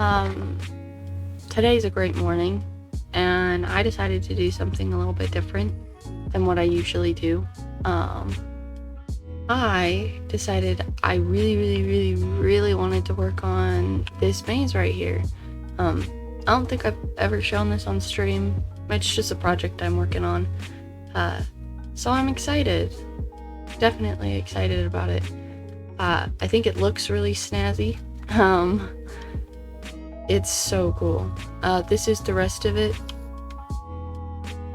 Um, Today's a great morning, and I decided to do something a little bit different than what I usually do. I decided I really wanted to work on this maze right here. I don't think I've ever shown this on stream. It's just a project I'm working on. So I'm excited. Definitely excited about it. I think it looks really snazzy. It's so cool. This is the rest of it.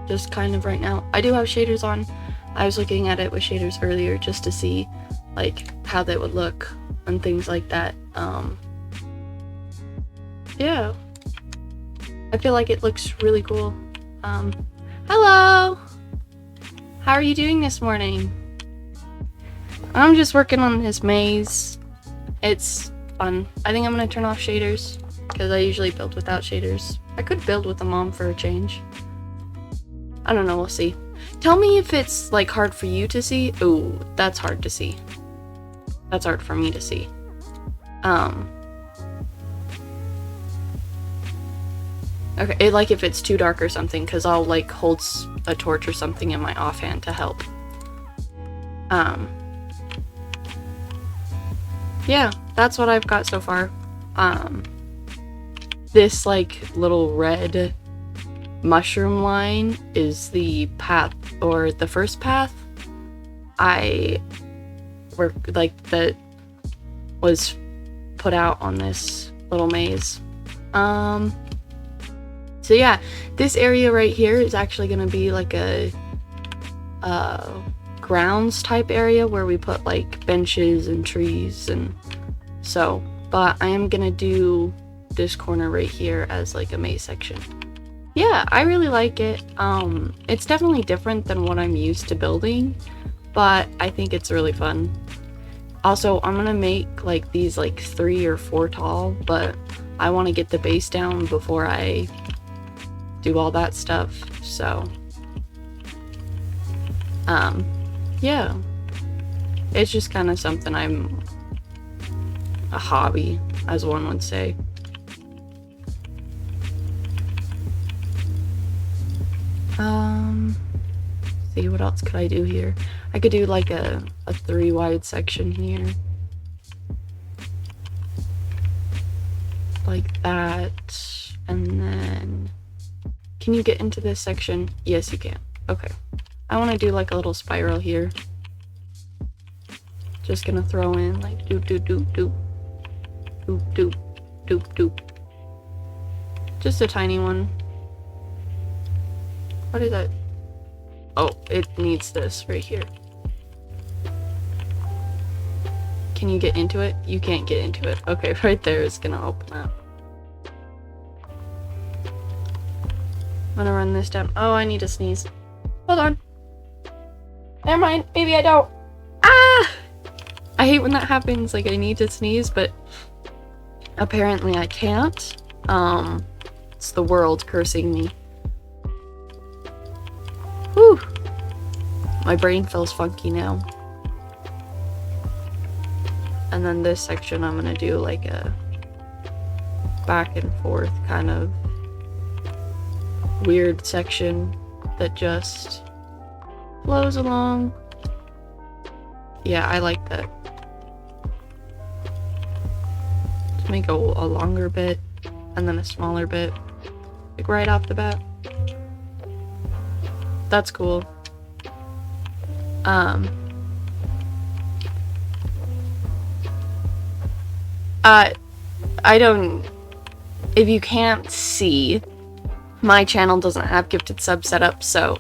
Just kind of right now. I do have shaders on. I was looking at it with shaders earlier just to see like how they would look and things like that. Yeah. I feel like it looks really cool. Hello! How are you doing this morning? I'm just working on this maze. It's fun. I think I'm gonna turn off shaders because I usually build without shaders. I could build with them on for a change. I don't know, we'll see. Tell me if it's like hard for you to see. Ooh, that's hard to see. That's hard for me to see. Okay, like if it's too dark or something, because I'll like hold a torch or something in my offhand to help. Yeah, that's what I've got so far. This like little red mushroom line is the path, or the first path that was put out on this little maze. So yeah, this area right here is actually gonna be like a grounds type area where we put like benches and trees and so, but I am gonna do this corner right here as like a maze section. Yeah, I really like it. It's definitely different than what I'm used to building, but I think it's really fun. Also, I'm gonna make like these like 3 or 4 tall, but I want to get the base down before I do all that stuff, so yeah, it's just kind of something a hobby, as one would say. See, what else could I do here? I could do like a 3 wide section here. Like that. And then... Can you get into this section? Yes, you can. Okay. I want to do like a little spiral here. Just gonna throw in like doop doop doop doop. Doop doop doop doop. Just a tiny one. What is that? Oh, it needs this right here. Can you get into it? You can't get into it. Okay, right there is gonna open up. I'm gonna run this down. Oh, I need to sneeze. Hold on. Never mind. Maybe I don't. Ah! I hate when that happens. Like, I need to sneeze, but apparently I can't. It's the world cursing me. Whew. My brain feels funky now. And then this section I'm gonna do like a back and forth kind of weird section that just flows along. Yeah, I like that. Just make a longer bit and then a smaller bit, like right off the bat. That's cool. I don't, if you can't see, my channel doesn't have gifted sub set up, so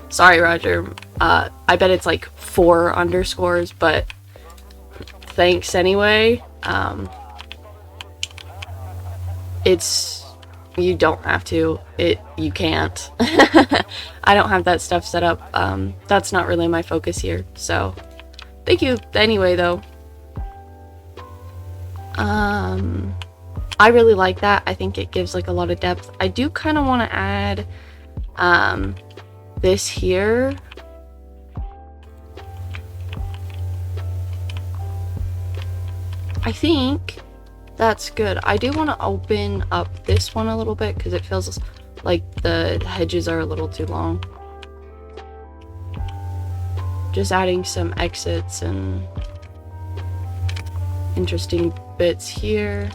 sorry, Roger. I bet it's like 4 underscores, but thanks anyway. You don't have to. You can't. I don't have that stuff set up. That's not really my focus here, so thank you anyway, though. I really like that. I think it gives like a lot of depth. I do kind of want to add this here. I think That's good. I do want to open up this one a little bit because it feels like the hedges are a little too long. Just adding some exits and interesting bits here.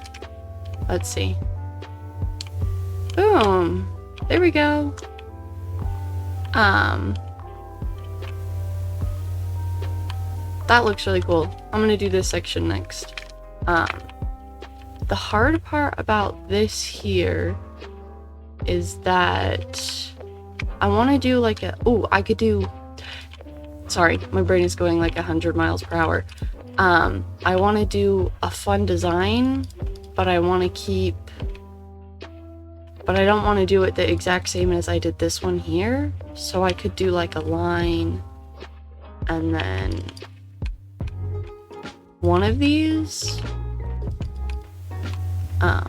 Let's see. Boom. There we go. That looks really cool. I'm gonna do this section next. The hard part about this here is that I want to do like a... Oh, I could do... Sorry, my brain is going like 100 miles per hour. I want to do a fun design, but I want to keep... But I don't want to do it the exact same as I did this one here. So I could do like a line and then one of these. I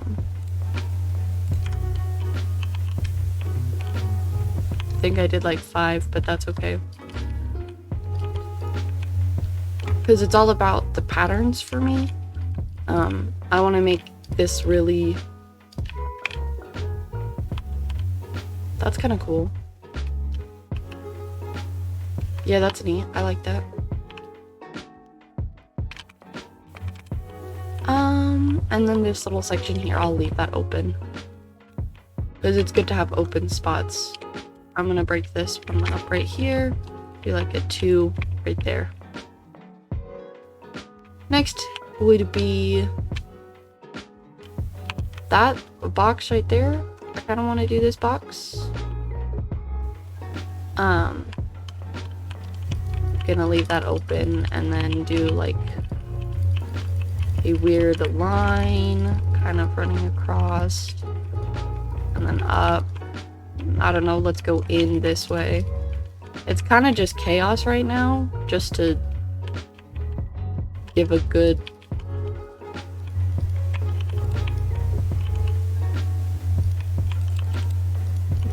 think I did like 5, but that's okay. Because it's all about the patterns for me. I want to make this really... That's kind of cool. Yeah, that's neat. I like that. And then this little section here, I'll leave that open. Because it's good to have open spots. I'm gonna break this one up right here. Do like a 2 right there. Next would be that box right there. I kind of want to do this box. Gonna leave that open and then do like a weird line kind of running across and then up. I don't know, let's go in this way. It's kind of just chaos right now, just to give a good...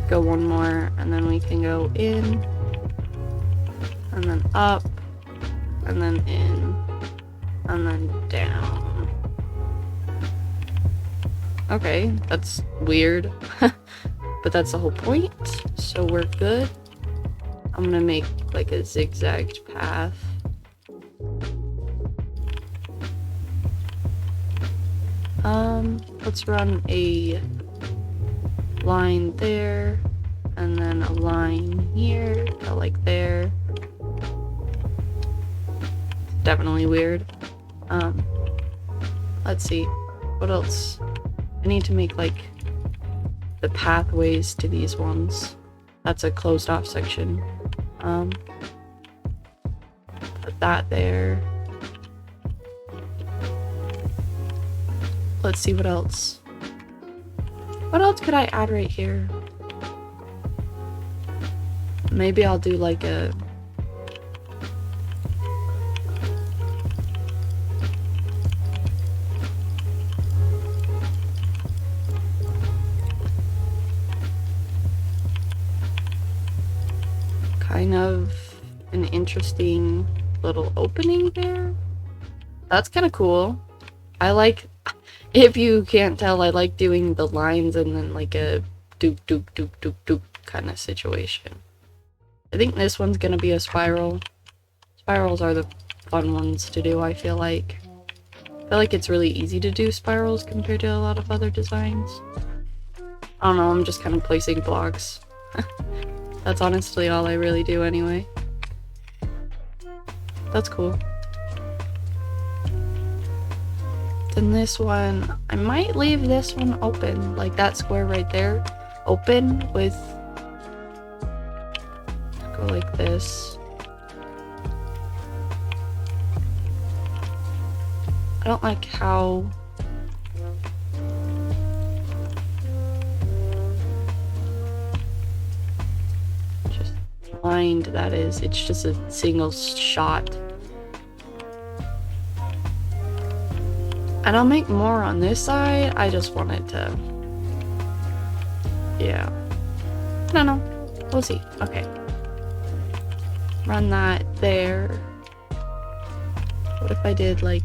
Go one more, and then we can go in, and then up, and then in, and then down. Okay, that's weird, but that's the whole point, so we're good. I'm gonna make like a zigzagged path. Let's run a line there, and then a line here, like there. Definitely weird. Let's see, what else? I need to make like the pathways to these ones. That's a closed off section. Put that there. Let's see what else. What else could I add right here? Maybe I'll do like a... kind of an interesting little opening there. That's kind of cool. I like... If you can't tell, I like doing the lines and then like a doop doop doop doop doop kind of situation. I think this one's gonna be a spiral. Spirals are the fun ones to do, I feel like. I feel like it's really easy to do spirals compared to a lot of other designs. I don't know, I'm just kind of placing blocks. That's honestly all I really do anyway. That's cool. Then this one, I might leave this one open, like that square right there, open with, go like this. I don't like how just lined that is. It's just a single shot. And I'll make more on this side. I just wanted to... Yeah. I don't know. We'll see. Okay. Run that there. What if I did like...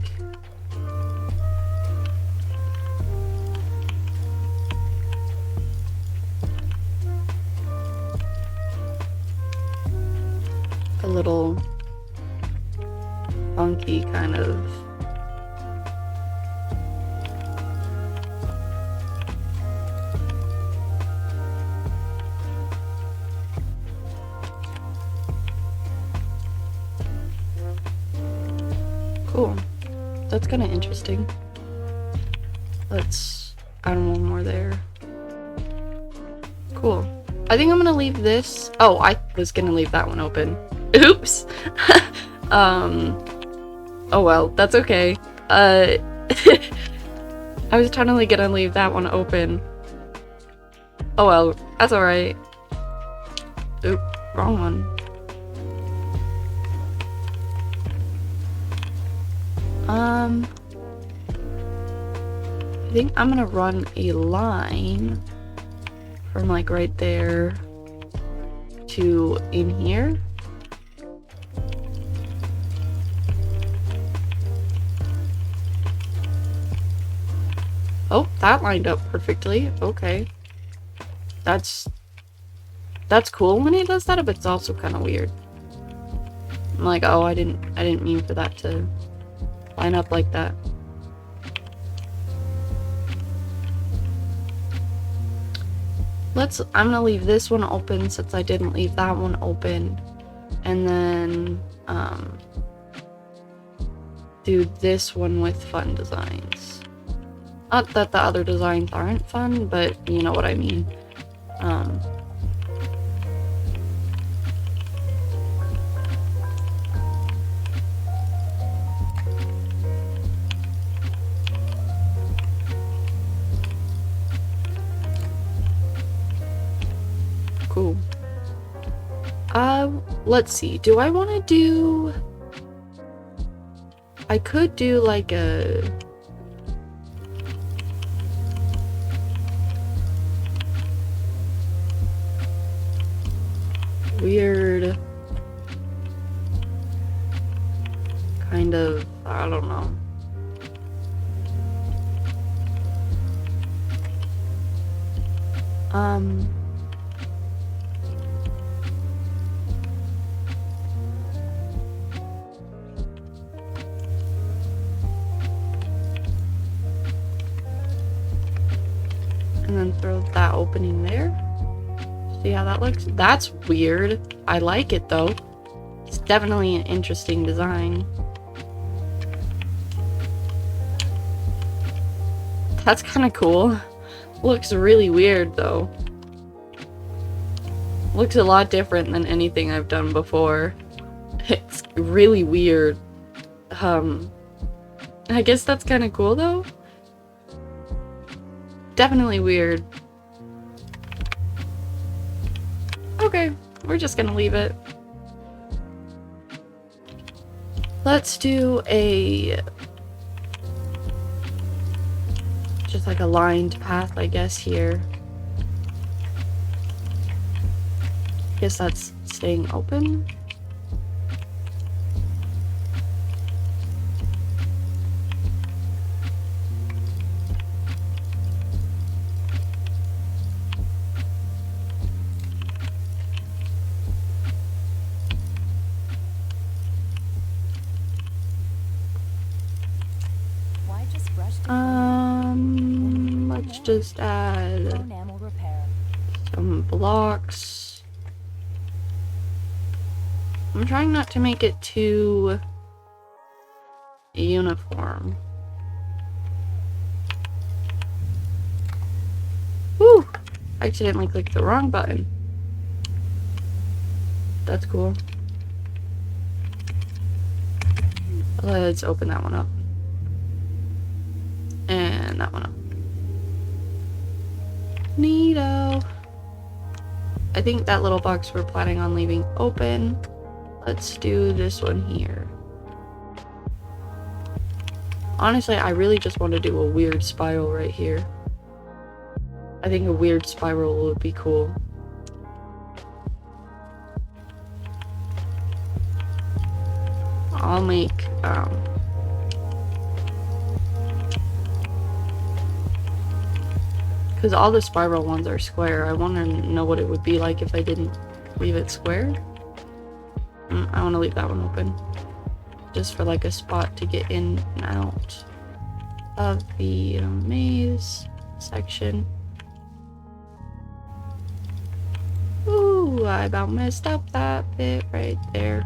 little funky kind of. Cool. That's kind of interesting. Let's add one more there. Cool. I think I'm gonna leave this. Oh, I was gonna leave that one open. Oops. Oh well, that's okay. I was totally gonna leave that one open. Oh well, that's alright. Oop, wrong one. I think I'm gonna run a line from like right there to in here. Oh, that lined up perfectly. Okay. That's cool when he does that, but it's also kind of weird. I'm like, oh, I didn't mean for that to line up like that. I'm gonna leave this one open since I didn't leave that one open. And then, do this one with fun designs. Not that the other designs aren't fun, but you know what I mean. Cool. Let's see. Do I want to do... I could do like a... weird... kind of... I don't know. And then throw that opening there. See how that looks? That's weird. I like it though. It's definitely an interesting design. That's kind of cool. Looks really weird though. Looks a lot different than anything I've done before. It's really weird. I guess that's kind of cool though. Definitely weird. Okay, we're just gonna leave it. Let's do a... just like a lined path, I guess, here. Guess that's staying open. Let's just add some blocks. I'm trying not to make it too uniform. Woo! I accidentally clicked the wrong button. That's cool. Let's open that one up. And that one up. Neato. I think that little box we're planning on leaving open. Let's do this one here. Honestly, I really just want to do a weird spiral right here. I think a weird spiral would be cool. I'll make, because all the spiral ones are square. I want to know what it would be like if I didn't leave it square. I want to leave that one open. Just for like a spot to get in and out of the maze section. Ooh, I about messed up that bit right there.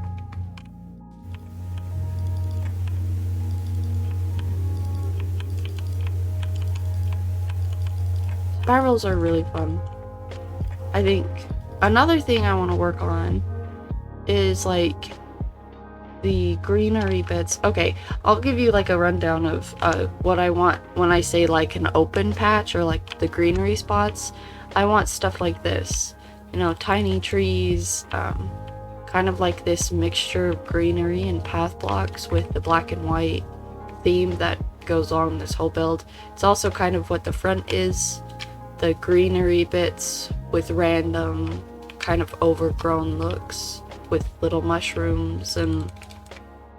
Spirals are really fun. I think another thing I want to work on is like the greenery bits. Okay, I'll give you like a rundown of what I want when I say like an open patch or like the greenery spots. I want stuff like this, you know, tiny trees, kind of like this mixture of greenery and path blocks with the black and white theme that goes on this whole build. It's also kind of what the front is, the greenery bits with random kind of overgrown looks with little mushrooms and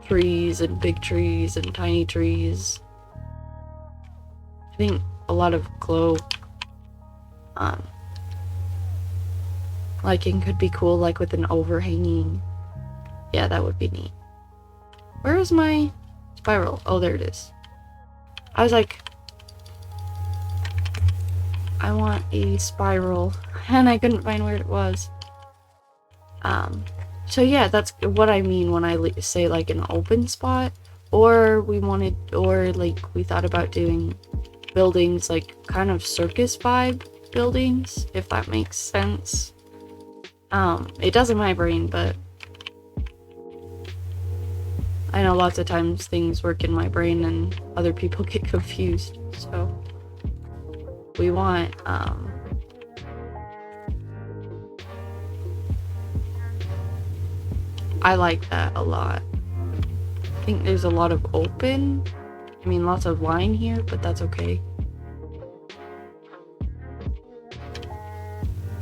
trees and big trees and tiny trees. I think a lot of glow lighting could be cool, like with an overhanging. Yeah, that would be neat. Where is my spiral? Oh, there it is. I was like, I want a spiral, and I couldn't find where it was. So yeah, that's what I mean when I say like an open spot, or we like we thought about doing buildings like kind of circus vibe buildings, if that makes sense. It does in my brain, but I know lots of times things work in my brain and other people get confused, so we want, I like that a lot. I think there's a lot of open, I mean lots of line here, but that's okay.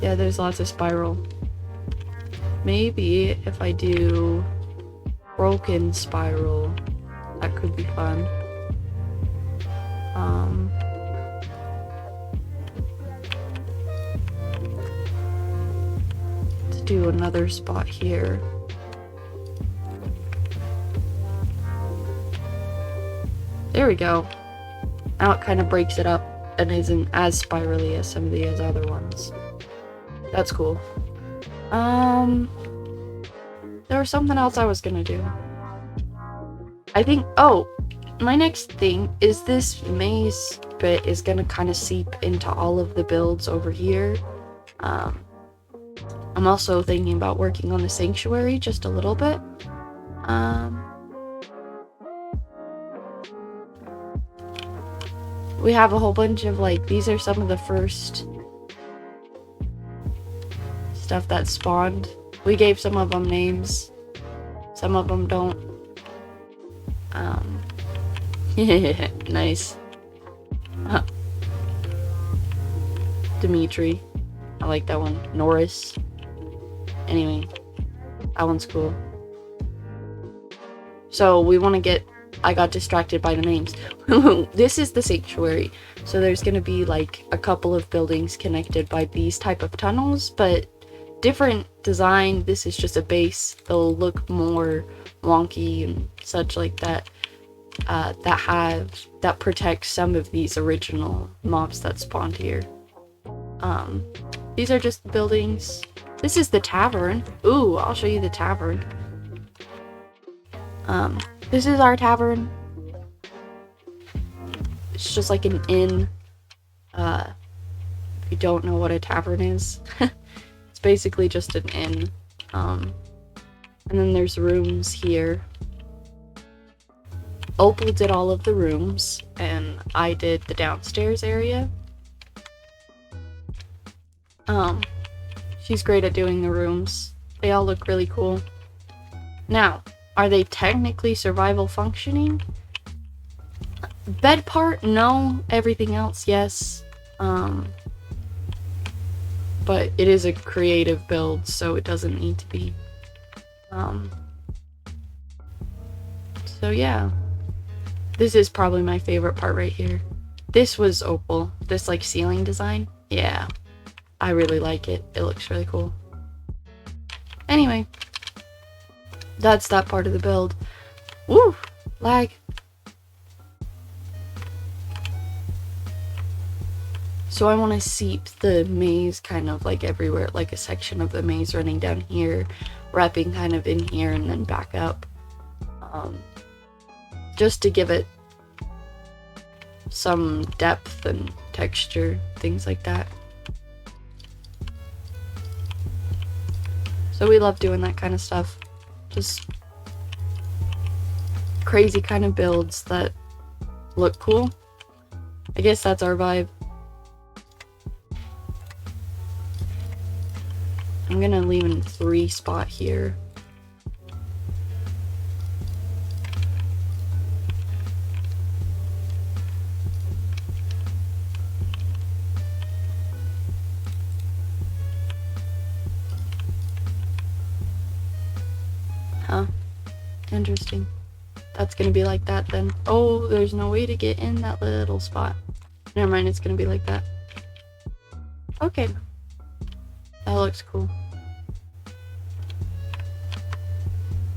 Yeah, there's lots of spiral. Maybe if I do broken spiral, that could be fun. Let's do another spot here. There we go. Now it kind of breaks it up and isn't as spirally as some of the other ones. That's cool. There was something else I was gonna do. I think, oh, my next thing is this maze bit is gonna kind of seep into all of the builds over here. I'm also thinking about working on the sanctuary just a little bit. We have a whole bunch of like, these are some of the first stuff that spawned. We gave some of them names, some of them don't. Nice. Dimitri, I like that one. Norris. Anyway, that one's cool. So we want to get, I got distracted by the names. This is the sanctuary. So there's going to be like a couple of buildings connected by these type of tunnels, but different design. This is just a base. They'll look more wonky and such like that. That protects some of these original mobs that spawned here. These are just buildings. This is the tavern. Ooh, I'll show you the tavern. This is our tavern. It's just like an inn. If you don't know what a tavern is, it's basically just an inn. And then there's rooms here. Opal did all of the rooms, and I did the downstairs area. She's great at doing the rooms. They all look really cool. Now, are they technically survival functioning? Bed part, no. Everything else, yes. But it is a creative build, so it doesn't need to be. So yeah. This is probably my favorite part right here. This was Opal. This like ceiling design. Yeah. I really like it. It looks really cool. Anyway. That's that part of the build. Woo! Lag. So I want to seep the maze kind of like everywhere, like a section of the maze running down here, wrapping kind of in here and then back up. Just to give it some depth and texture, things like that. So we love doing that kind of stuff. Just crazy kind of builds that look cool. I guess that's our vibe. I'm gonna leave in 3 spot here. Huh. Interesting. That's gonna be like that then. Oh, there's no way to get in that little spot. Never mind, it's gonna be like that. Okay. That looks cool.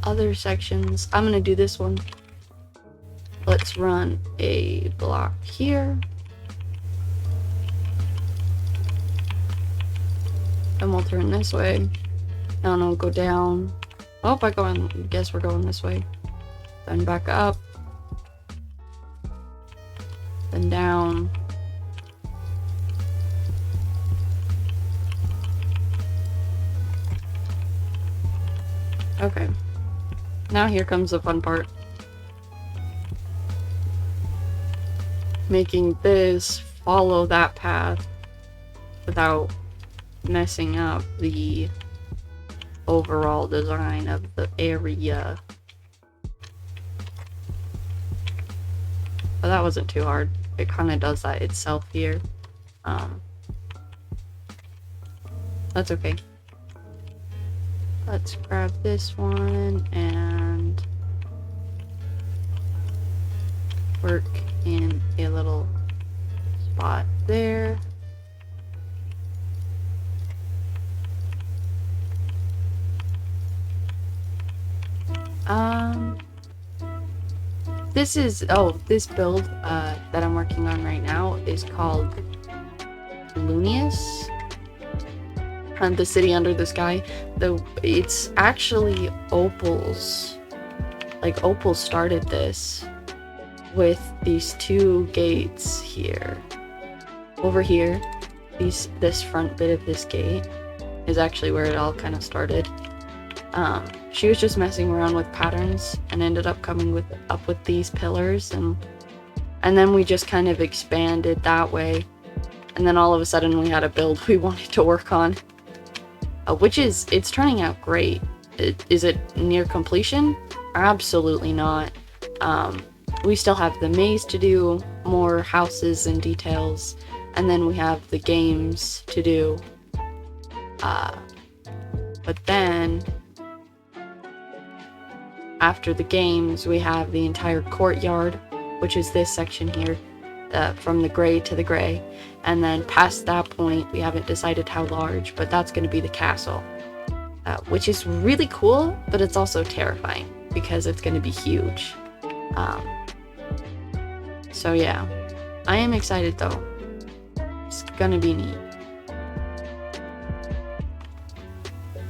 Other sections. I'm gonna do this one. Let's run a block here. And we'll turn this way. No, go down. Oh, guess we're going this way. Then back up. Then down. Okay. Now here comes the fun part. Making this follow that path without messing up the overall design of the area. But that wasn't too hard. It kind of does that itself here. That's okay. Let's grab this one and work in a little spot there. This build that I'm working on right now is called Lunius. The city under the sky. It's actually Opal's. Like, Opal started this with these 2 gates here. Over here, this front bit of this gate is actually where it all kind of started. She was just messing around with patterns and ended up coming up with these pillars, and then we just kind of expanded that way. And then all of a sudden we had a build we wanted to work on. It's turning out great. Is it near completion? Absolutely not. We still have the maze to do, more houses and details, and then we have the games to do. But then, after the games, we have the entire courtyard, which is this section here, from the gray to the gray. And then past that point, we haven't decided how large, but that's going to be the castle. Which is really cool, but it's also terrifying, because it's going to be huge. So yeah, I am excited though. It's gonna be neat.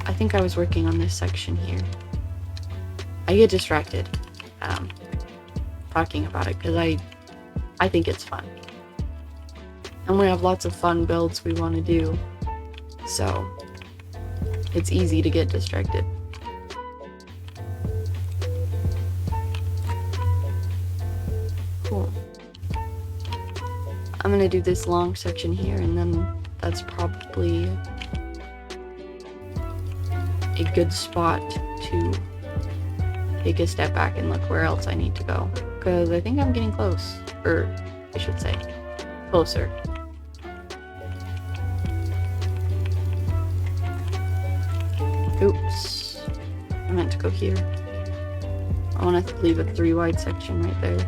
I think I was working on this section here. I get distracted talking about it because I think it's fun. And we have lots of fun builds we want to do, so it's easy to get distracted. Cool. I'm gonna do this long section here, and then that's probably a good spot to take a step back and look where else I need to go, because I think I'm getting close, or I should say closer. Oops, I meant to go here. I want to leave a 3 wide section right there,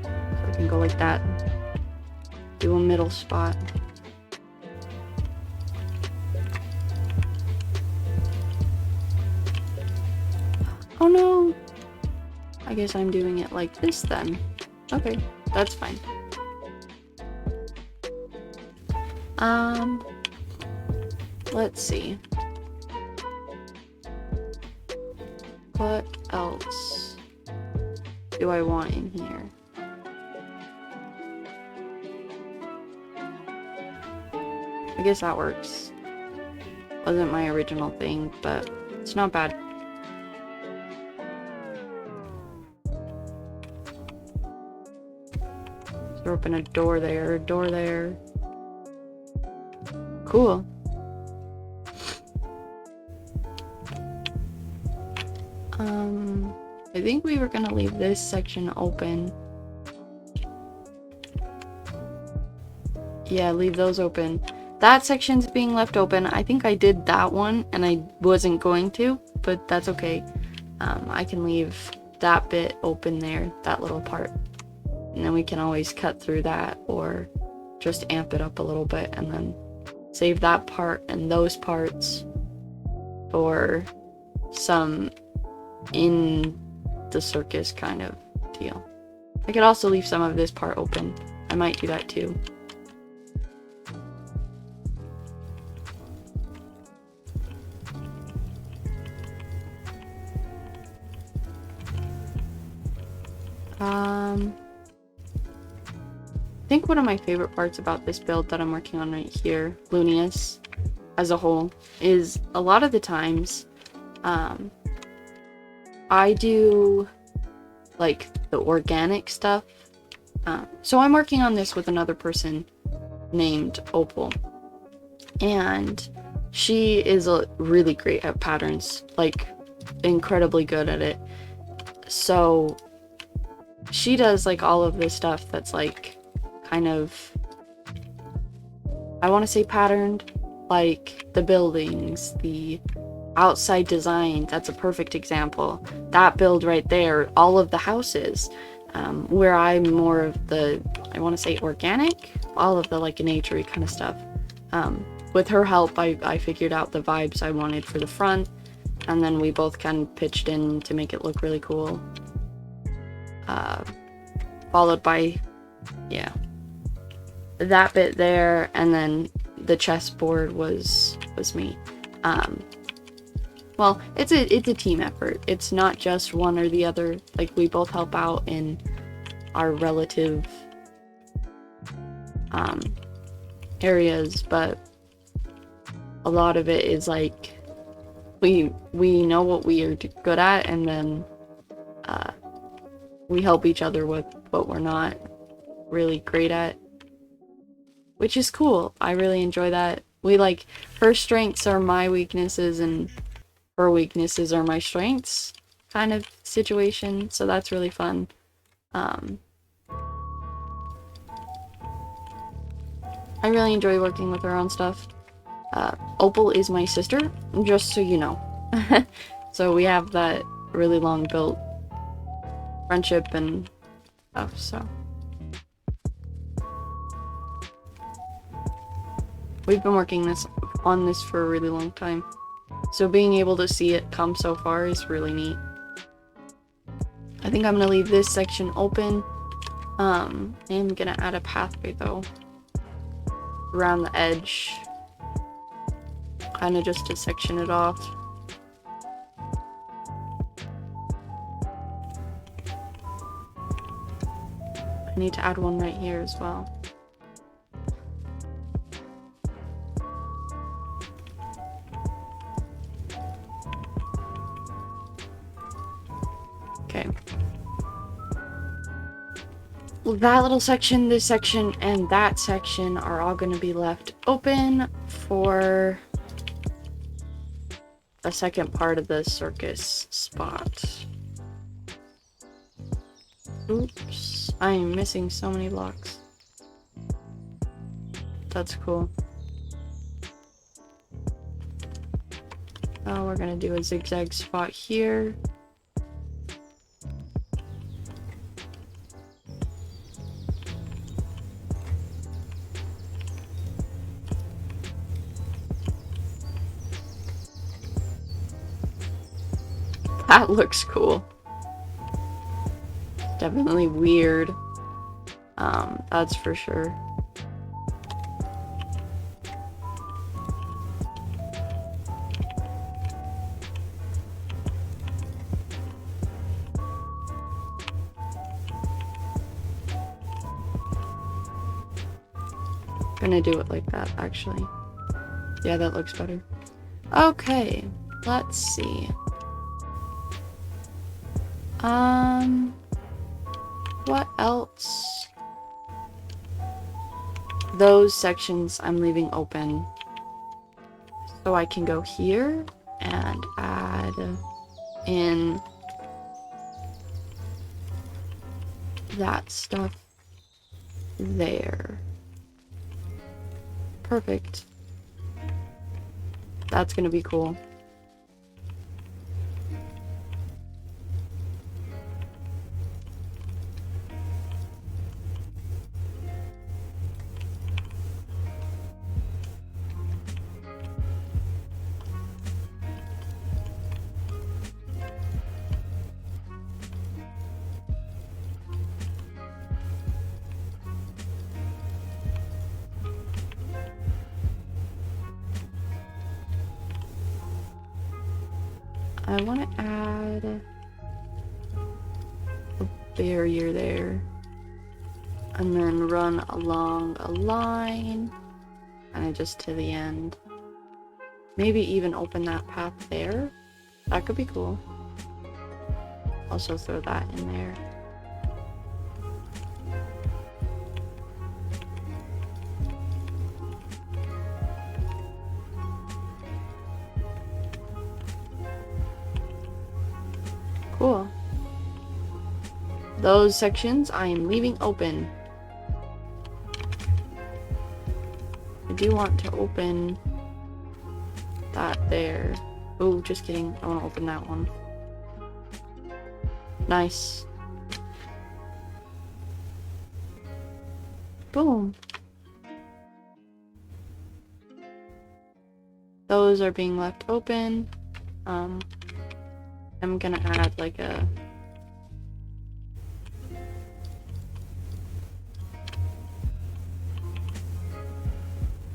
so I can go like that. Do a middle spot. Oh no! I guess I'm doing it like this then. Okay, that's fine. Let's see. What else do I want in here? I guess that works. Wasn't my original thing, but it's not bad. Throw open a door there, Cool. I think we were gonna leave this section open. Yeah, leave those open. That section's being left open. I think I did that one and I wasn't going to, but that's okay. I can leave that bit open there, that little part. And then we can always cut through that or just amp it up a little bit and then save that part and those parts for some in the circus kind of deal. I could also leave some of this part open. I might do that too. I think one of my favorite parts about this build that I'm working on right here, Lunius, as a whole, is a lot of the times, I do, like, the organic stuff. So I'm working on this with another person named Opal. And she is really great at patterns, like, incredibly good at it. So she does, like, all of this stuff that's, like, kind of, I want to say patterned, like the buildings, the outside design. That's a perfect example. That build right there, all of the houses, where I'm more of the, I want to say organic, all of the like naturey kind of stuff. With her help, I figured out the vibes I wanted for the front, and then we both kind of pitched in to make it look really cool. Followed by, yeah, that bit there, and then the chessboard was me. Well, it's a team effort. It's not just one or the other. Like, we both help out in our relative areas, but a lot of it is like we know what we are good at, and then we help each other with what we're not really great at, which is cool. I really enjoy that. We like, her strengths are my weaknesses and her weaknesses are my strengths kind of situation, so that's really fun. I really enjoy working with her on stuff. Opal is my sister, just so you know. So we have that really long built friendship and stuff, so. We've been working on this for a really long time. So being able to see it come so far is really neat. I think I'm gonna leave this section open. I'm gonna add a pathway though around the edge, kind of just to section it off. I need to add one right here as well. Okay. That little section, this section, and that section are all going to be left open for a second part of the circus spot. Oops. I am missing so many blocks. That's cool. We're going to do a zigzag spot here. That looks cool. Definitely weird. That's for sure. Gonna do it like that, actually. Yeah, that looks better. Okay, let's see. What else? Those sections I'm leaving open. So I can go here and add in that stuff there. Perfect. That's gonna be cool. I want to add a barrier there and then run along a line kind of just to the end. Maybe even open that path there. That could be cool. Also throw that in there. Cool. Those sections I am leaving open. I do want to open that there. Oh, just kidding. I want to open that one. Nice. Boom. Those are being left open. I'm gonna add like a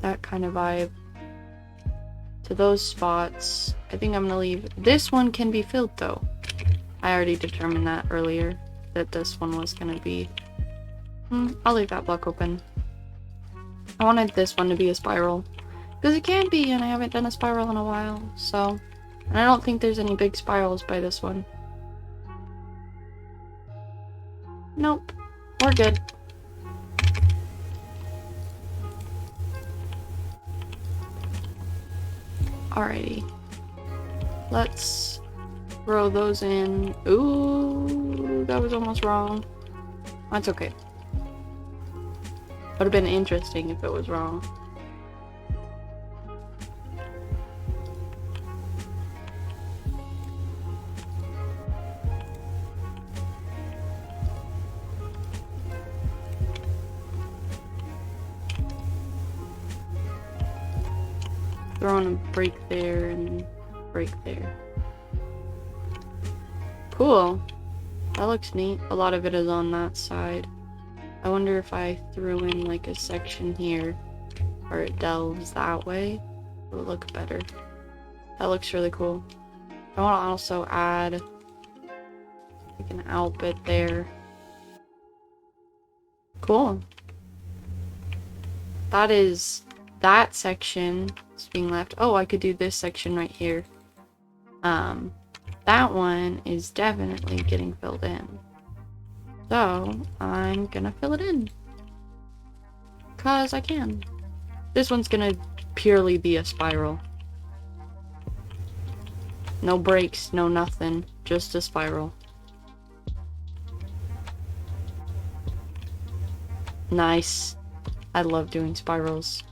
that kind of vibe to those spots. I think I'm gonna leave this one can be filled though. I already determined that earlier that this one was gonna be I'll leave that block open. I wanted this one to be a spiral because it can be, and I haven't done a spiral in a while, so. And I don't think there's any big spirals by this one. Nope. We're good. Alrighty. Let's throw those in. Ooh, that was almost wrong. That's okay. Would have been interesting if it was wrong. Throwing a break there and break there. Cool. That looks neat. A lot of it is on that side. I wonder if I threw in like a section here where it delves that way, it would look better. That looks really cool. I want to also add like an out bit there. Cool. That is that section is being left. Oh, I could do this section right here. That one is definitely getting filled in. So I'm gonna fill it in. 'Cause I can. This one's gonna purely be a spiral. No breaks, no nothing. Just a spiral. Nice. I love doing spirals.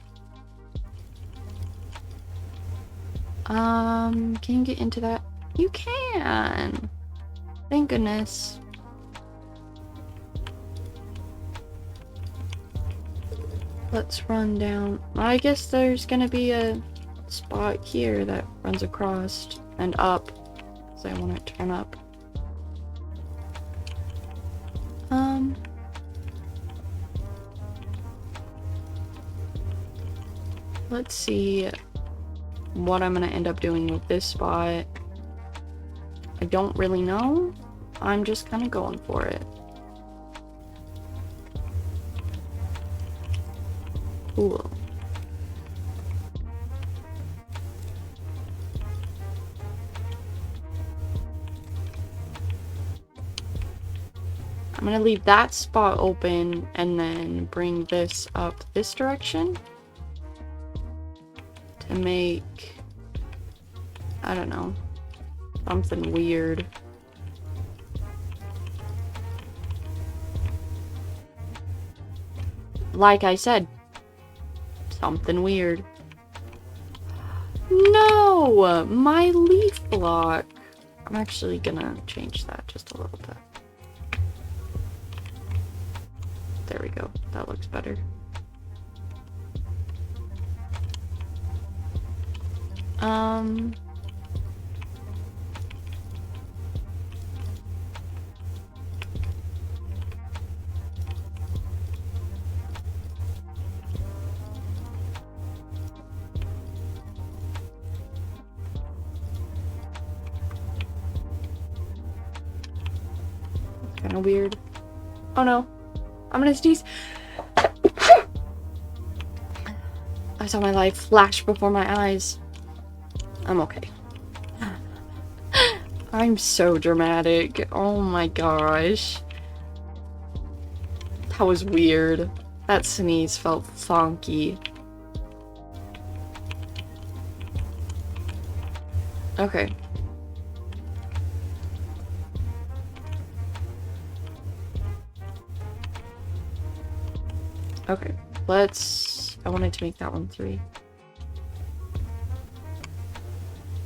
Can you get into that? You can! Thank goodness. Let's run down. I guess there's gonna be a spot here that runs across and up. So because I want it to turn up. Let's see what I'm gonna end up doing with this spot. I don't really know. I'm just kind of going for it. Cool. I'm gonna leave that spot open and then bring this up this direction to make, I don't know, something weird. Like I said, something weird. No! My leaf block! I'm actually gonna change that just a little bit. There we go. That looks better. Kind of weird. Oh no. I'm gonna sneeze. I saw my life flash before my eyes. I'm okay. I'm so dramatic. Oh my gosh. That was weird. That sneeze felt funky. Okay. Okay, I wanted to make that one 3.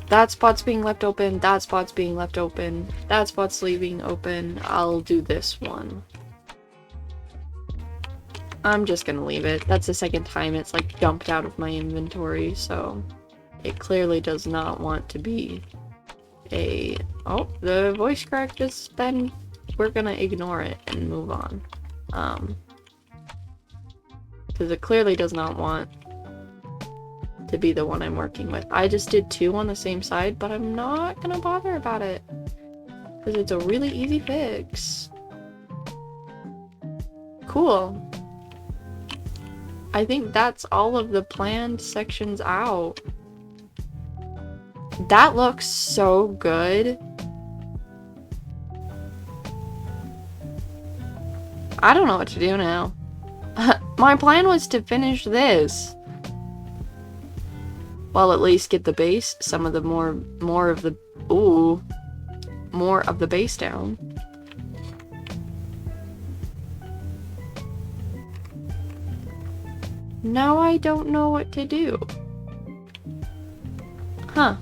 That spot's being left open, that spot's being left open, that spot's leaving open. I'll do this one. I'm just gonna leave it. That's the second time it's like dumped out of my inventory, so it clearly does not want to be a... Oh, the voice crack just then. We're gonna ignore it and move on. Because it clearly does not want to be the one I'm working with. I just did 2 on the same side, but I'm not gonna bother about it. Because it's a really easy fix. Cool. I think that's all of the planned sections out. That looks so good. I don't know what to do now. My plan was to finish this. Well, at least get the base, some of the more of the base down. Now I don't know what to do. Huh.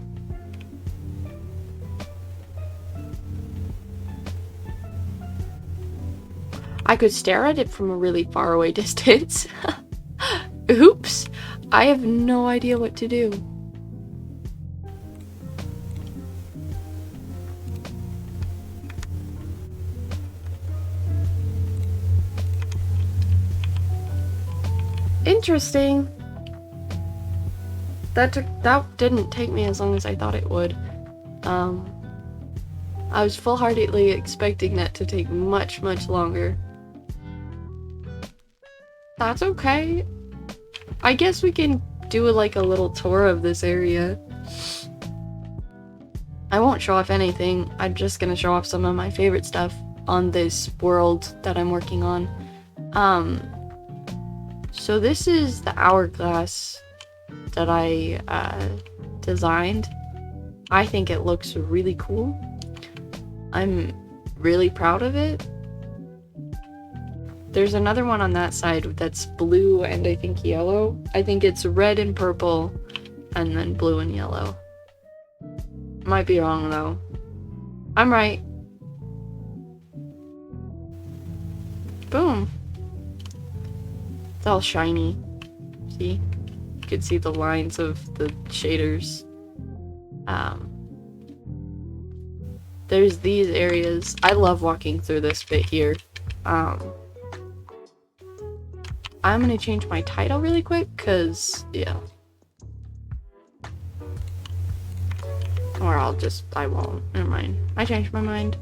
I could stare at it from a really far away distance. Oops. I have no idea what to do. Interesting. That didn't take me as long as I thought it would. I was full-heartedly expecting that to take much, much longer. That's okay. I guess we can do like a little tour of this area. I won't show off anything. I'm just gonna show off some of my favorite stuff on this world that I'm working on. So this is the hourglass that I designed. I think it looks really cool. I'm really proud of it. There's another one on that side that's blue and I think yellow. I think it's red and purple and then blue and yellow. Might be wrong though. I'm right. Boom. It's all shiny. See? You can see the lines of the shaders. there's these areas. I love walking through this bit here. I'm gonna change my title really quick, cause yeah. Or I won't. Never mind. I changed my mind.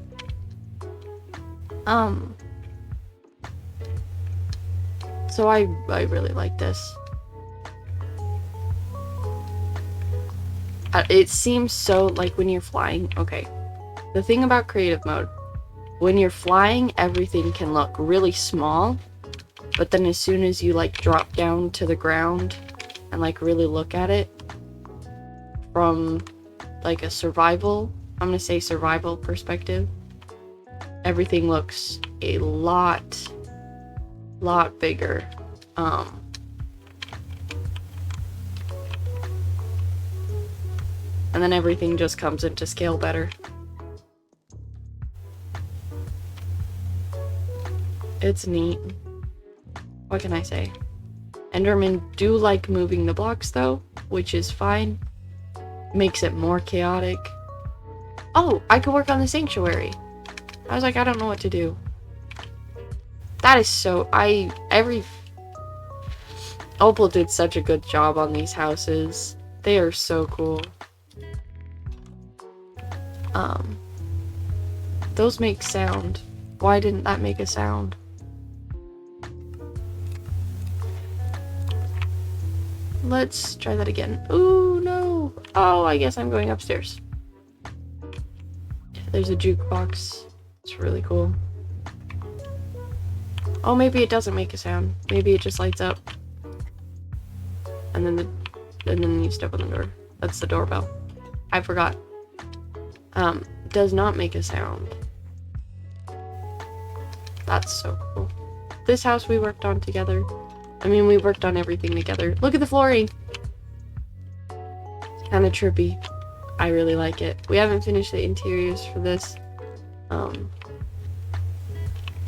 So I really like this. It seems so, like, when you're flying, okay. The thing about creative mode, when you're flying, everything can look really small, but then as soon as you, like, drop down to the ground and, like, really look at it from, like, a survival, I'm gonna say survival perspective, everything looks a lot bigger. And then everything just comes into scale better. It's neat. What can I say? Endermen do like moving the blocks though, which is fine. Makes it more chaotic. Oh, I could work on the sanctuary. I was like, I don't know what to do. That is so... Opal did such a good job on these houses. They are so cool. Those make sound. Why didn't that make a sound? Let's try that again. Ooh, no. Oh, I guess I'm going upstairs. There's a jukebox. It's really cool. Oh, maybe it doesn't make a sound. Maybe it just lights up. And then you step on the door. That's the doorbell. I forgot. Does not make a sound. That's so cool. This house we worked on together. I mean, we worked on everything together. Look at the flooring! It's kind of trippy. I really like it. We haven't finished the interiors for this.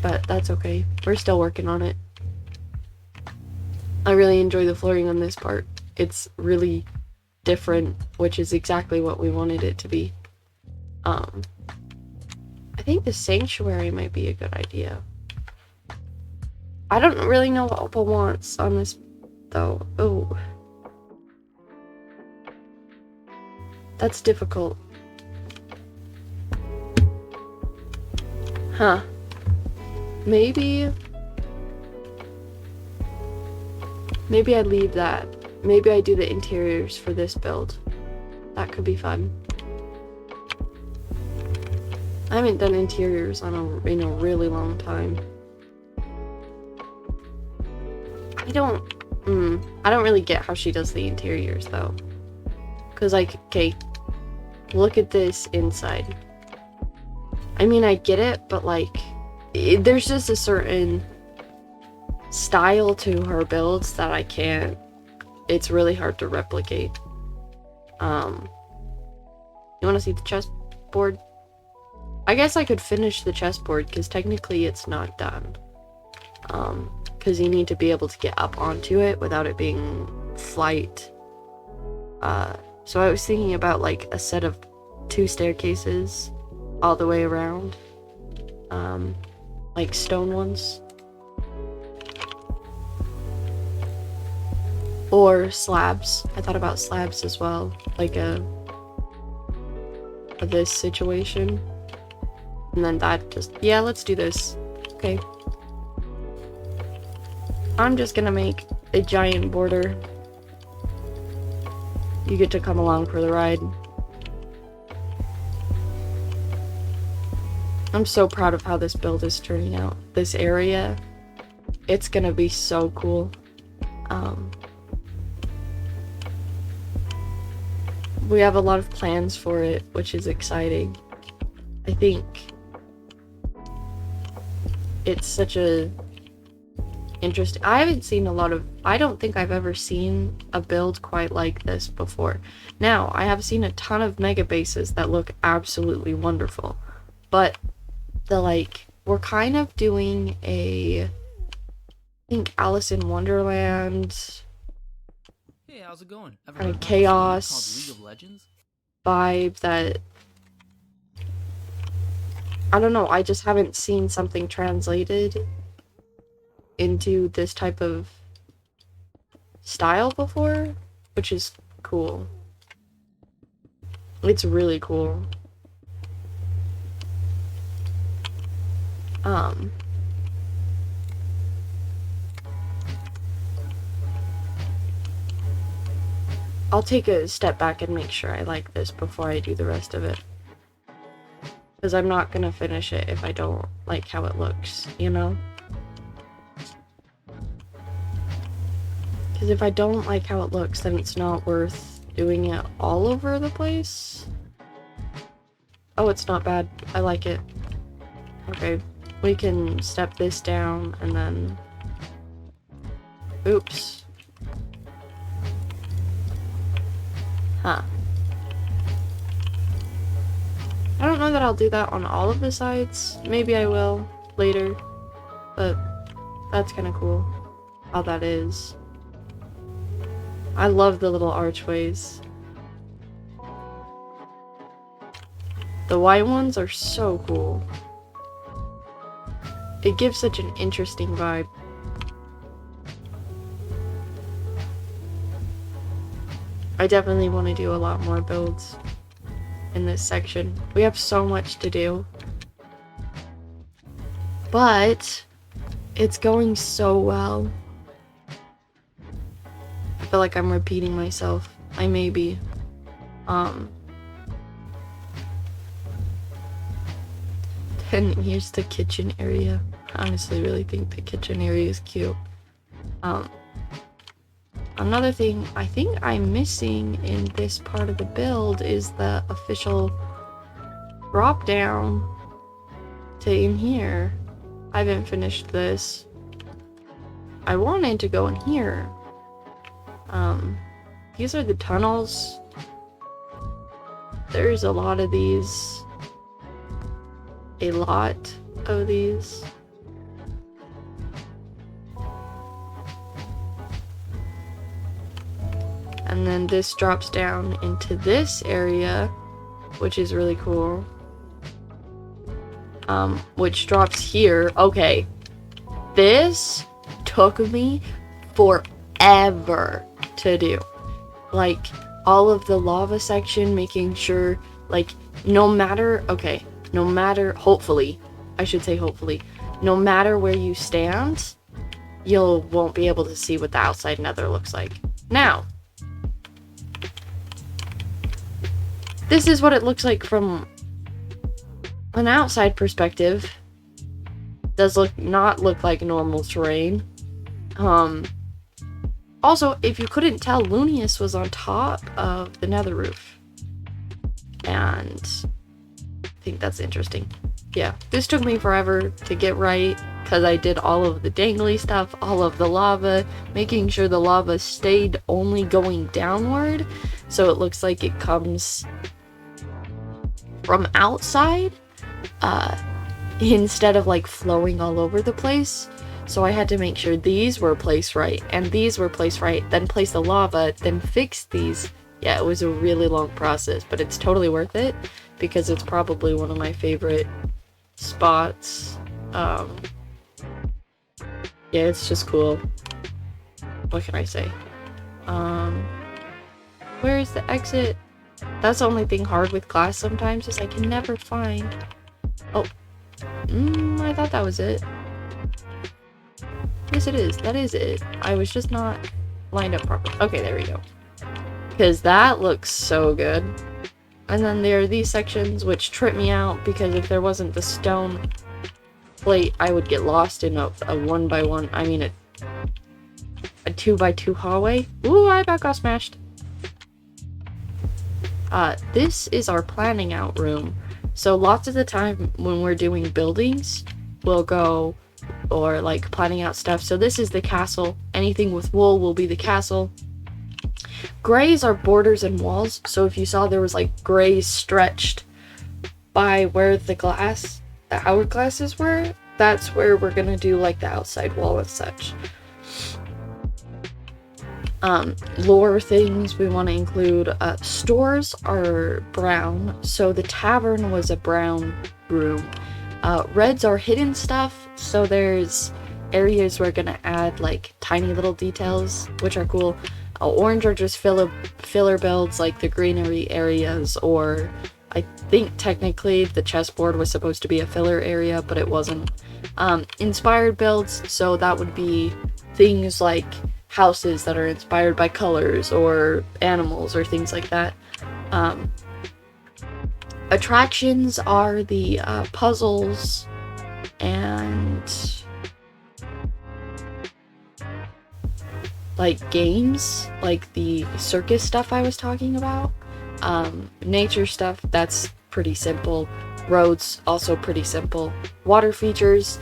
But that's okay. We're still working on it. I really enjoy the flooring on this part. It's really different, which is exactly what we wanted it to be. I think the sanctuary might be a good idea. I don't really know what Opal wants on this, though. Oh. That's difficult. Huh. Maybe I leave that. Maybe I do the interiors for this build. That could be fun. I haven't done interiors in a really long time. I don't really get how she does the interiors though. Cause like, okay, look at this inside. I mean, I get it, but like, there's just a certain style to her builds that I can't. It's really hard to replicate. You want to see the chessboard? I guess I could finish the chessboard because technically it's not done. Because you need to be able to get up onto it without it being flight. So I was thinking about like a set of 2 staircases all the way around. Like stone ones. Or slabs. I thought about slabs as well. Like this situation. And then that just... Yeah, let's do this. Okay. I'm just gonna make a giant border. You get to come along for the ride. I'm so proud of how this build is turning out. This area, it's gonna be so cool. We have a lot of plans for it, which is exciting. I think it's such a interesting... I haven't seen a lot of... I don't think I've ever seen a build quite like this before. Now, I have seen a ton of mega bases that look absolutely wonderful. But we're kind of doing a... I think Alice in Wonderland... Hey, how's it going? Kind of chaos League of Legends? vibe that I don't know, I just haven't seen something translated into this type of style before, which is cool. It's really cool. I'll take a step back and make sure I like this before I do the rest of it. Because I'm not gonna finish it if I don't like how it looks, you know? Because if I don't like how it looks, then it's not worth doing it all over the place. Oh, it's not bad. I like it. Okay, we can step this down and then... Oops. Huh. I don't know that I'll do that on all of the sides. Maybe I will later. But that's kind of cool how that is. I love the little archways. The white ones are so cool. It gives such an interesting vibe. I definitely want to do a lot more builds in this section. We have so much to do. But it's going so well. I feel like I'm repeating myself. I may be. Then here's the kitchen area. I honestly really think the kitchen area is cute. Another thing I think I'm missing in this part of the build is the official drop down to in here. I haven't finished this. I wanted to go in here. These are the tunnels. There's a lot of these. A lot of these. And then this drops down into this area, which is really cool. Which drops here. Okay. This took me forever to do. Like, all of the lava section, making sure, like, no matter, hopefully, I should say hopefully, no matter where you stand, won't be able to see what the outside nether looks like. Now, this is what it looks like from an outside perspective. Does not look like normal terrain. Also, if you couldn't tell, Lunius was on top of the nether roof. And I think that's interesting. Yeah, this took me forever to get right, because I did all of the dangly stuff, all of the lava, making sure the lava stayed only going downward, so it looks like it comes from outside, instead of like flowing all over the place. So I had to make sure these were placed right, and these were placed right, then place the lava, then fix these. Yeah, it was a really long process, but it's totally worth it, because it's probably one of my favorite spots. Yeah, it's just cool. What can I say? Where is the exit? That's the only thing hard with glass sometimes, is I can never find... Oh. I thought that was it. Yes, it is. That is it. I was just not lined up properly. Okay, there we go. Because that looks so good. And then there are these sections which trip me out, because if there wasn't the stone plate, I would get lost in a 1x1, I mean a 2x2 hallway. Ooh, I about got smashed. This is our planning out room. So lots of the time when we're doing buildings, we'll go, or like planning out stuff. So this is the castle. Anything with wool will be the castle. Grays are borders and walls. So if you saw there was like grays stretched by where the hourglasses were, that's where we're gonna do like the outside wall and such. Lore things we want to include. Stores are brown, so the tavern was a brown room. Reds are hidden stuff, so there's areas we're gonna add like tiny little details, which are cool. Orange are just filler builds, like the greenery areas, or I think technically the chessboard was supposed to be a filler area, but it wasn't. Inspired builds, so that would be things like houses that are inspired by colors or animals or things like that. Attractions are the puzzles and like games, like the circus stuff I was talking about. Nature stuff, that's pretty simple. Roads, also pretty simple. Water features.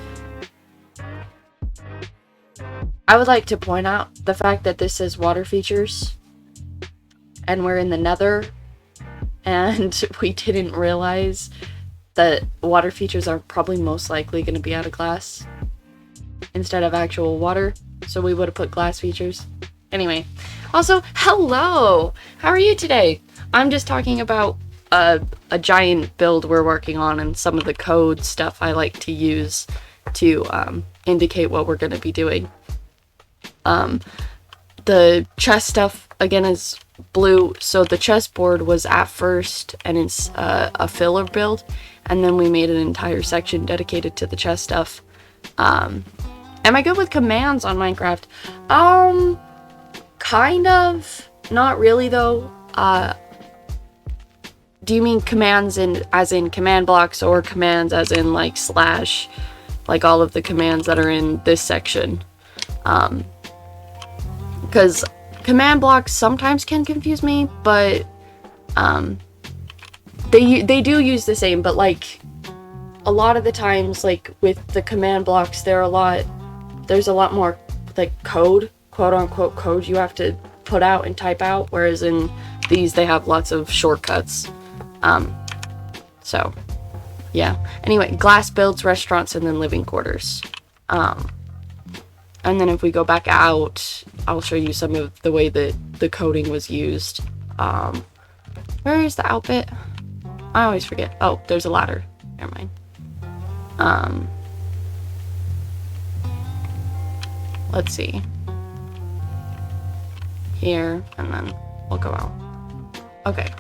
I would like to point out the fact that this says water features and we're in the Nether, and we didn't realize that water features are probably most likely going to be out of glass instead of actual water, so we would have put glass features. Anyway, also, hello! How are you today? I'm just talking about a giant build we're working on and some of the code stuff I like to use to indicate what we're going to be doing. The chess stuff, again, is blue, so the chessboard was at first, and it's a filler build, and then we made an entire section dedicated to the chess stuff. Am I good with commands on Minecraft? Kind of. Not really, though. Do you mean commands as in command blocks, or commands as in like slash, like all of the commands that are in this section? Because command blocks sometimes can confuse me, but they do use the same, but like a lot of the times, like with the command blocks, there's a lot more like code, quote unquote code, you have to put out and type out, whereas in these they have lots of shortcuts. So yeah, anyway, glass builds, restaurants, and then living quarters. And then if we go back out, I'll show you some of the way that the coding was used. Where is the out bit? I always forget. Oh, there's a ladder. Never mind. Let's see. Here, and then we'll go out. Okay.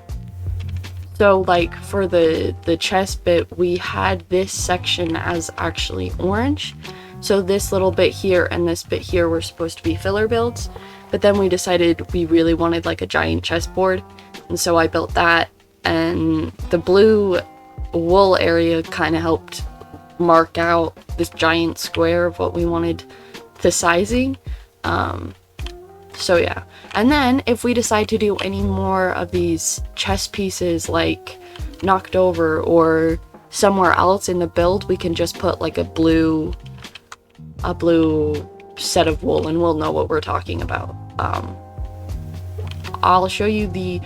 So, like, for the chess bit, we had this section as actually orange. So this little bit here and this bit here were supposed to be filler builds, but then we decided we really wanted like a giant chessboard, and so I built that, and the blue wool area kind of helped mark out this giant square of what we wanted the sizing. So yeah, and then if we decide to do any more of these chess pieces like knocked over or somewhere else in the build, we can just put like a blue set of wool and we'll know what we're talking about. I'll show you the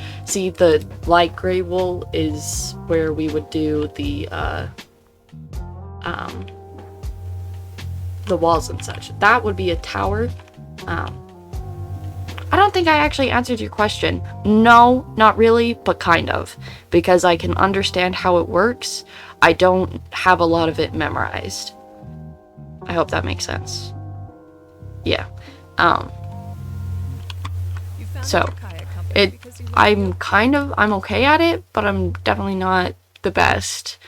light gray wool is where we would do the walls and such. That would be a tower. I don't think I actually answered your question. No, not really, but kind of, because I can understand how it works. I don't have a lot of it memorized. I hope that makes sense. Yeah. So I'm okay at it, but I'm definitely not the best.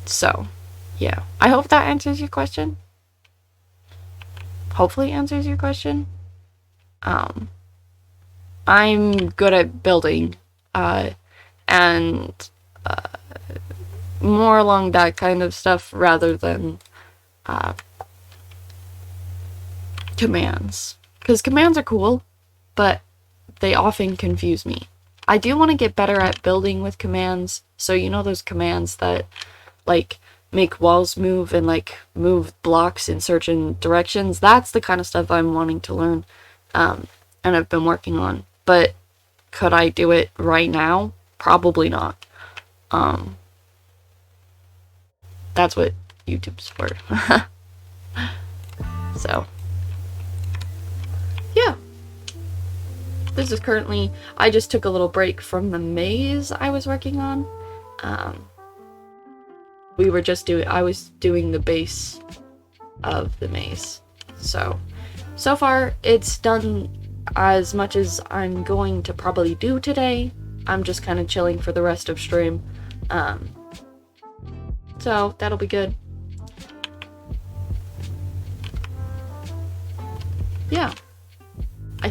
So yeah, I hope that answers your question. Hopefully answers your question. I'm good at building, and more along that kind of stuff rather than commands. Because commands are cool, but they often confuse me. I do want to get better at building with commands. So you know those commands that like make walls move and like move blocks in certain directions? That's the kind of stuff I'm wanting to learn, and I've been working on. But could I do it right now? Probably not. That's what YouTube's for. So yeah, this is currently, I just took a little break from the maze I was working on, I was doing the base of the maze. So far it's done as much as I'm going to probably do today. I'm just kind of chilling for the rest of stream. So that'll be good. Yeah. I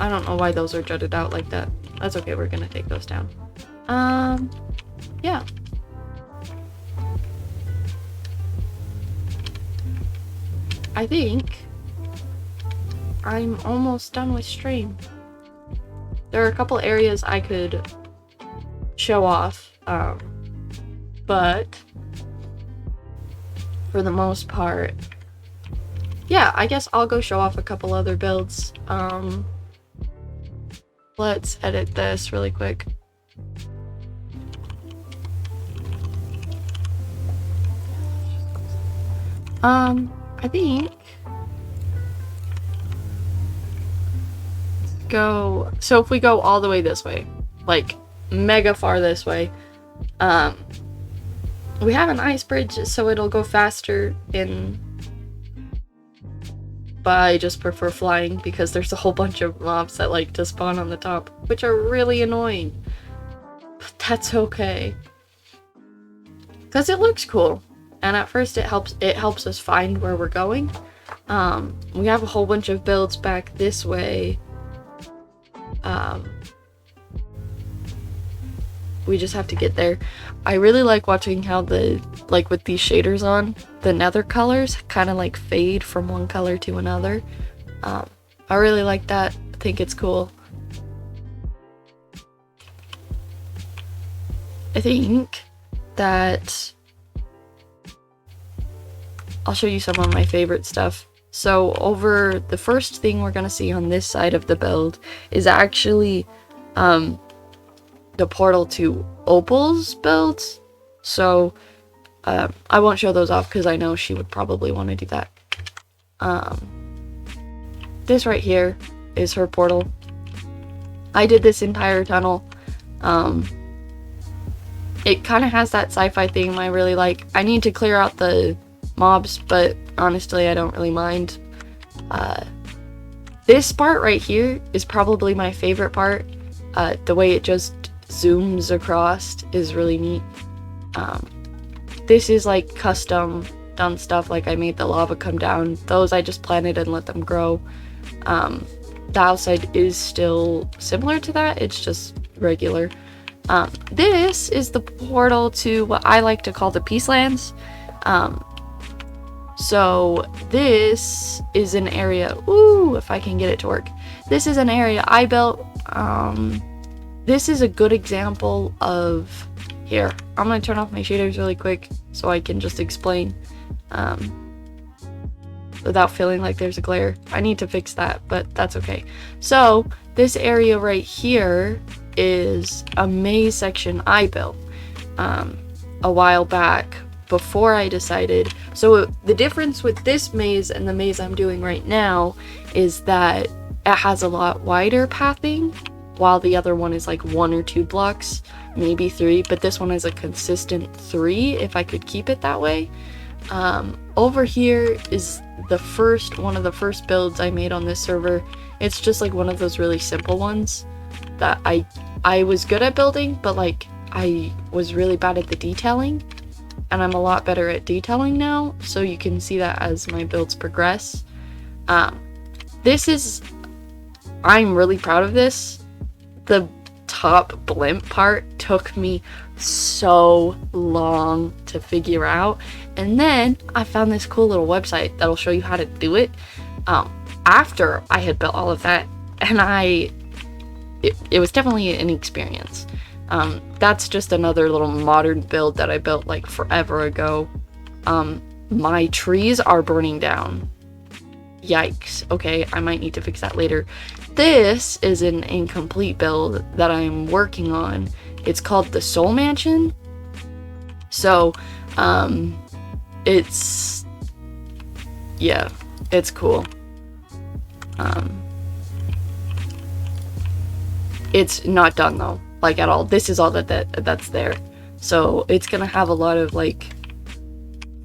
don't know why those are jutted out like that. That's okay, we're gonna take those down. Yeah. I think I'm almost done with stream. There are a couple areas I could show off, but for the most part, yeah, I guess I'll go show off a couple other builds. Let's edit this really quick. I think so if we go all the way this way, like mega far this way, we have an ice bridge, so it'll go faster but I just prefer flying because there's a whole bunch of mobs that like to spawn on the top, which are really annoying. But that's okay. Because it looks cool. And at first it helps us find where we're going. We have a whole bunch of builds back this way. We just have to get there. I really like watching how with these shaders on, the nether colors kind of like fade from one color to another. I really like that. I think it's cool. I think that I'll show you some of my favorite stuff. So over the first thing we're gonna see on this side of the build is actually the portal to Opal's builds. So I won't show those off because I know she would probably want to do that. This right here is her portal. I did this entire tunnel. It kind of has that sci-fi theme I really like. I need to clear out the mobs, but honestly I don't really mind. This part right here is probably my favorite part. The way it just zooms across is really neat. This is like custom done stuff, like I made the lava come down. Those I just planted and let them grow. The outside is still similar to that, it's just regular. This is the portal to what I like to call the Peacelands. So this is an area, ooh, if I can get it to work. This is an area I built. This is a good example of, here, I'm gonna turn off my shaders really quick so I can just explain without feeling like there's a glare. I need to fix that, but that's okay. So this area right here is a maze section I built a while back before I decided. So the difference with this maze and the maze I'm doing right now is that it has a lot wider pathing, while the other one is like 1 or 2 blocks, maybe 3, but this one is a consistent 3 if I could keep it that way. Over here is one of the first builds I made on this server. It's just like one of those really simple ones that I was good at building, but like I was really bad at the detailing, and I'm a lot better at detailing now, so you can see that as my builds progress. I'm really proud of this. The top blimp part took me so long to figure out, and then I found this cool little website that'll show you how to do it after I had built all of that, and it was definitely an experience. That's just another little modern build that I built like forever ago. My trees are burning down. Yikes. Okay, I might need to fix that later. This is an incomplete build that I'm working on. It's called the Soul Mansion. So, it's cool. It's not done though, like at all. This is all that's there. So it's gonna have a lot of like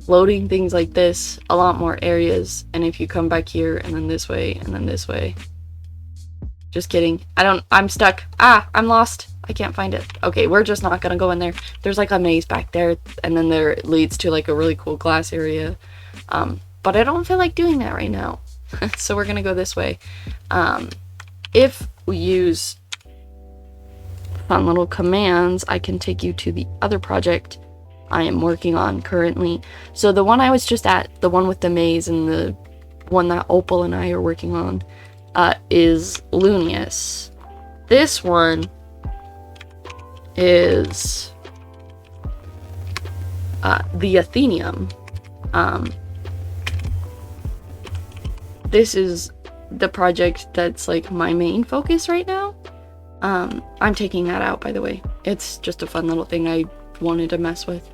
floating things like this, a lot more areas. And if you come back here and then this way and then this way, just kidding. I'm stuck. I'm lost. I can't find it. Okay, we're just not gonna go in there. There's like a maze back there, and then there it leads to like a really cool glass area. But I don't feel like doing that right now. So we're gonna go this way. If we use fun little commands, I can take you to the other project I am working on currently. So the one I was just at, the one with the maze, and the one that Opal and I are working on, is Lunius. This one is the Athenium. This is the project that's like my main focus right now. I'm taking that out, by the way. It's just a fun little thing I wanted to mess with.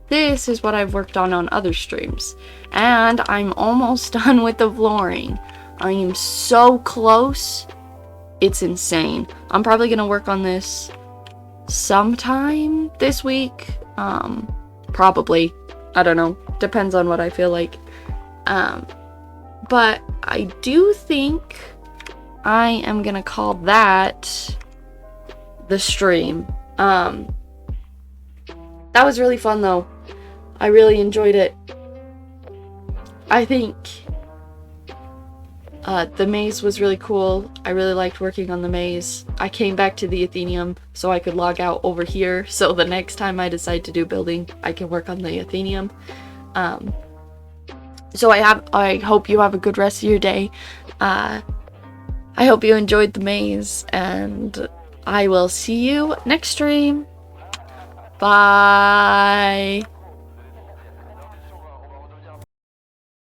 This is what I've worked on other streams, and I'm almost done with the flooring. I am so close. It's insane. I'm probably gonna work on this sometime this week. Probably. I don't know. Depends on what I feel like. But I do think I am gonna call that the stream. That was really fun though. I really enjoyed it. I think the maze was really cool. I really liked working on the maze. I came back to the Athenium so I could log out over here, so the next time I decide to do building, I can work on the Athenium. So I hope you have a good rest of your day. I hope you enjoyed the maze, and I will see you next stream. Bye.